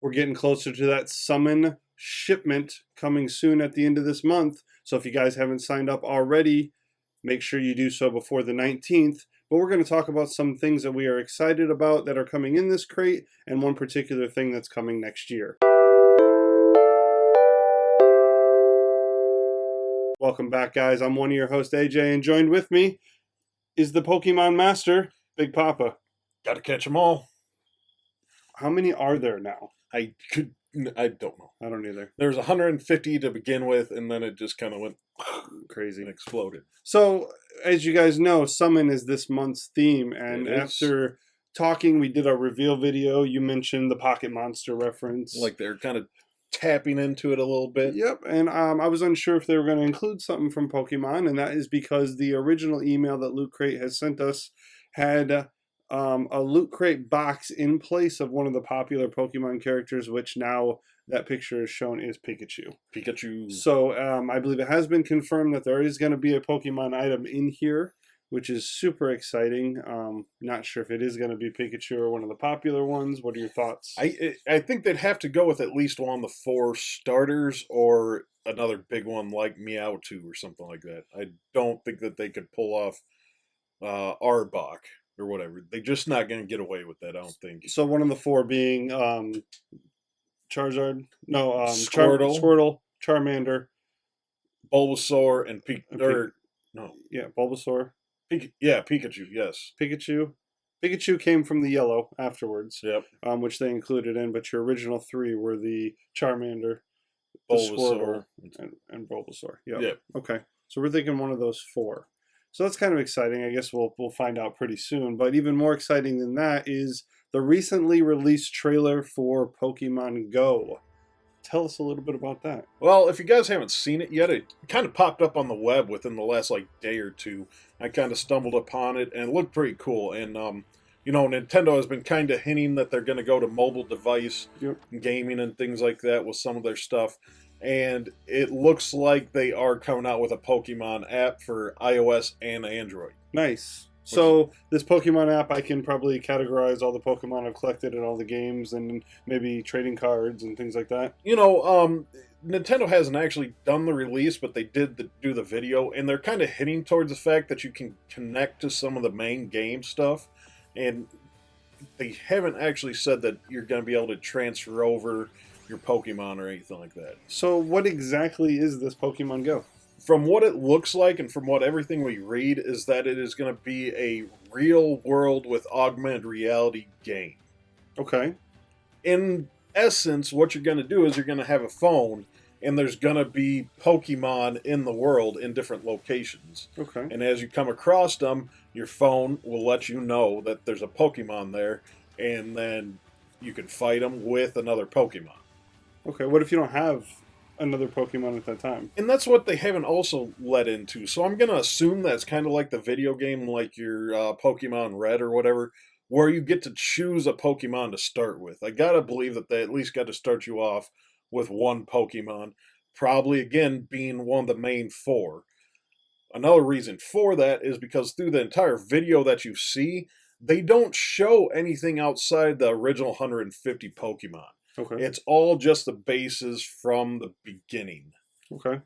we're getting closer to that summon shipment coming soon at the end of this month. So if you guys haven't signed up already, make sure you do so before the 19th. But we're going to talk about some things that we are excited about that are coming in this crate, and one particular thing that's coming next year. Welcome back, guys. I'm one of your hosts, AJ, and joined with me is the Pokemon Master, Big Poppa. Got to catch them all. How many are there now? I don't know. I don't either. There's 150 to begin with, and then it just kind of went crazy and exploded. So, as you guys know, Summon is this month's theme, and after talking, we did our reveal video. You mentioned the Pocket Monster reference. Like they're kind of tapping into it a little bit. Yep, and I was unsure if they were going to include something from Pokemon, and that is because the original email that Loot Crate has sent us had a Loot Crate box in place of one of the popular Pokemon characters, which now that picture is shown is Pikachu. Pikachu. So I believe it has been confirmed that there is going to be a Pokemon item in here, which is super exciting. Not sure if it is going to be Pikachu or one of the popular ones. What are your thoughts? I think they'd have to go with at least one of the 4 starters or another big one like Meowth or something like that. I don't think that they could pull off Arbok or whatever. They're just not going to get away with that, I don't think. So one of the 4 being Charizard? No, Squirtle, Charmander, Bulbasaur, and Bulbasaur. Pikachu, yes. Pikachu came from the yellow afterwards, yep. Which they included in, but your original 3 were the Charmander, Bulbasaur, and Bulbasaur. Yep. Yep. Okay, so we're thinking one of those 4. So that's kind of exciting. I guess we'll find out pretty soon. But even more exciting than that is the recently released trailer for Pokemon Go. Tell us a little bit about that. Well, if you guys haven't seen it yet, it kind of popped up on the web within the last day or two. I kind of stumbled upon it, and it looked pretty cool. And Nintendo has been kind of hinting that they're going to go to mobile device gaming and things like that with some of their stuff. And it looks like they are coming out with a Pokemon app for iOS and Android. Nice. So this Pokemon app, I can probably categorize all the Pokemon I've collected in all the games and maybe trading cards and things like that. Nintendo hasn't actually done the release, but they did do the video, and they're kind of hinting towards the fact that you can connect to some of the main game stuff, and they haven't actually said that you're going to be able to transfer over your Pokemon or anything like that. So what exactly is this Pokemon Go? From what it looks like and from what everything we read is that it is going to be a real world with augmented reality game. Okay. In essence, what you're going to do is you're going to have a phone and there's going to be Pokemon in the world in different locations. Okay. And as you come across them, your phone will let you know that there's a Pokemon there, and then you can fight them with another Pokemon. Okay, what if you don't have another Pokemon at that time? And that's what they haven't also led into. So I'm going to assume that's kind of like the video game, like your Pokemon Red or whatever, where you get to choose a Pokemon to start with. I got to believe that they at least got to start you off with one Pokemon, probably, again, being one of the main 4. Another reason for that is because through the entire video that you see, they don't show anything outside the original 150 Pokemon. Okay. It's all just the bases from the beginning. Okay.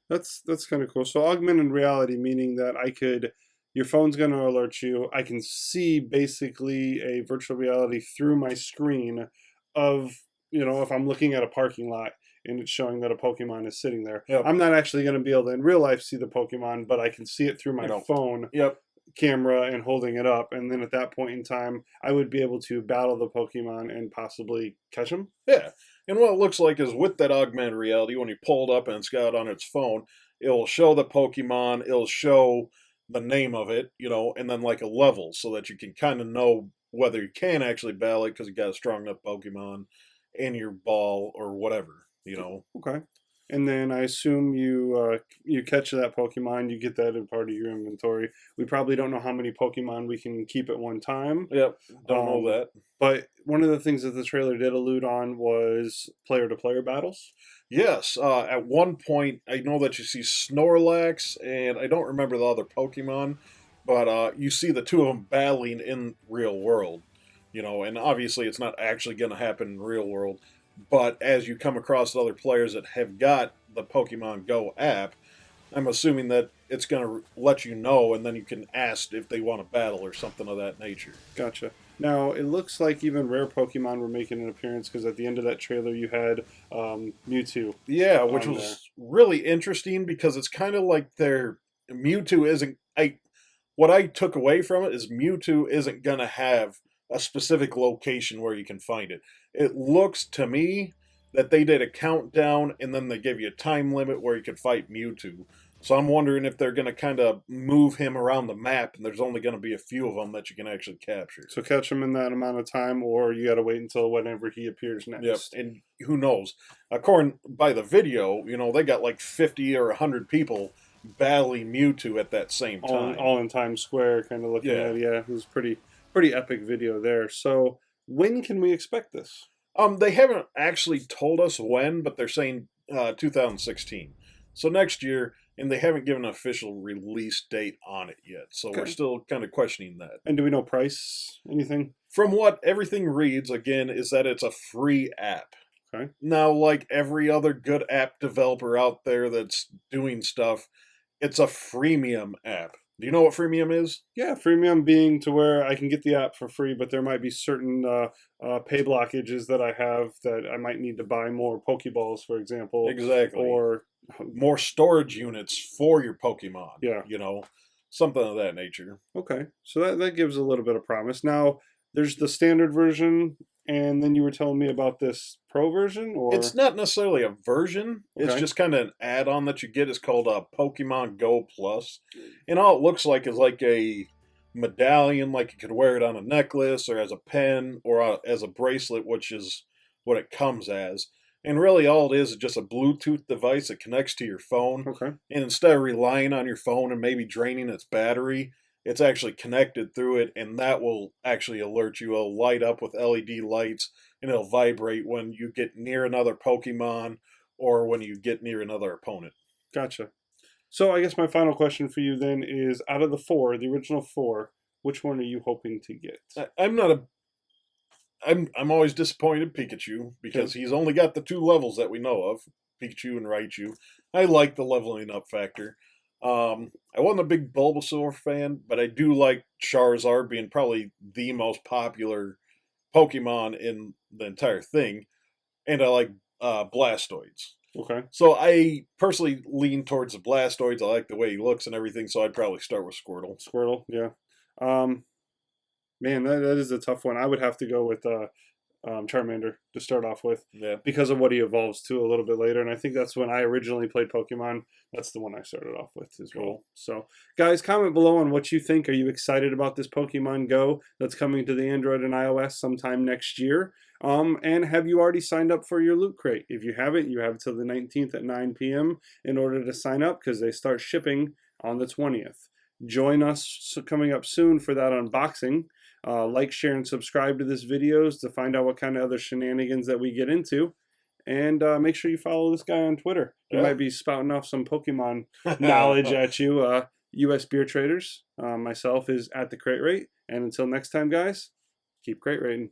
That's kind of cool. So augmented reality, meaning that your phone's going to alert you. I can see basically a virtual reality through my screen of, if I'm looking at a parking lot and it's showing that a Pokemon is sitting there. Yep. I'm not actually going to be able to in real life see the Pokemon, but I can see it through my phone. Yep. Camera and holding it up, and then at that point in time I would be able to battle the Pokemon and possibly catch them. Yeah, and what it looks like is with that augmented reality, when you pull it up and it's got on its phone, it'll show the Pokemon, it'll show the name of it, and then like a level so that you can kind of know whether you can actually battle it because you got a strong enough Pokemon in your ball or whatever, Okay. And then I assume you catch that Pokemon, you get that as part of your inventory. We probably don't know how many Pokemon we can keep at one time. Yep, don't know that. But one of the things that the trailer did allude on was player-to-player battles. Yes, at one point, I know that you see Snorlax, and I don't remember the other Pokemon, but you see the two of them battling in real world. you know, and obviously it's not actually going to happen in real world. But as you come across other players that have got the Pokemon Go app, I'm assuming that it's going to let you know, and then you can ask if they want to battle or something of that nature. Gotcha. Now, it looks like even rare Pokemon were making an appearance because at the end of that trailer you had Mewtwo Yeah, which on there. was really interesting because it's kind of like their Mewtwo isn't. What I took away from it is Mewtwo isn't going to have a specific location where you can find it. It looks to me that they did a countdown and then they gave you a time limit where you could fight Mewtwo. So I'm wondering if they're going to kind of move him around the map and there's only going to be a few of them that you can actually capture. So catch him in that amount of time, or you got to wait until whenever he appears next. Yep, and who knows? According by the video, you know, they got like 50 or 100 people battling Mewtwo at that same time. All in Times Square, kind of looking at. Yeah, it was pretty epic video there. So when can we expect this? They haven't actually told us when, but they're saying 2016. So next year, and they haven't given an official release date on it yet. So we're Okay. still kind of questioning that. And do we know price? Anything? From what everything reads, again, is that it's a free app. Okay. Now, like every other good app developer out there that's doing stuff, it's a freemium app. Do you know what freemium is? Yeah, freemium being to where I can get the app for free, but there might be certain pay blockages that I have that I might need to buy more Pokeballs, for example. Exactly. Or more storage units for your Pokemon. Yeah. You know, something of that nature. Okay, so that gives a little bit of promise. Now, there's the standard version, and then you were telling me about this pro version, or It's not necessarily a version. It's Okay. just kind of an add-on that you get. It's called Pokemon Go Plus, and all it looks like is like a medallion, like you could wear it on a necklace or as a pen or as a bracelet, which is what it comes as. And really, all it is just a Bluetooth device that connects to your phone. Okay. And instead of relying on your phone and maybe draining its battery, it's actually connected through it, and that will actually alert you. It'll light up with LED lights, and it'll vibrate when you get near another Pokemon or when you get near another opponent. Gotcha. So I guess my final question for you then is, out of the original four, which one are you hoping to get? I'm not a. I'm always disappointed in Pikachu because he's only got the 2 levels that we know of, Pikachu and Raichu. I like the leveling up factor. I wasn't a big Bulbasaur fan, but I do like Charizard being probably the most popular Pokemon in the entire thing, and I like Blastoids. Okay. So I personally lean towards the Blastoids. I like the way he looks and everything, so I'd probably start with Squirtle. Squirtle, yeah. Man, that is a tough one. I would have to go with Charmander to start off with, Yeah. because of what he evolves to a little bit later. And I think that's when I originally played Pokemon. That's the one I started off with as well. Cool. So, guys, comment below on what you think. Are you excited about this Pokemon Go that's coming to the Android and iOS sometime next year? And have you already signed up for your Loot Crate? If you haven't, you have till the 19th at 9 p.m. in order to sign up, because they start shipping on the 20th. Join us coming up soon for that unboxing. Like, share, and subscribe to this videos to find out what kind of other shenanigans that we get into. And make sure you follow this guy on Twitter. He might be spouting off some Pokemon knowledge at you. US Beer Traders. Myself is at the Crate Rate. And until next time, guys, keep crate rating.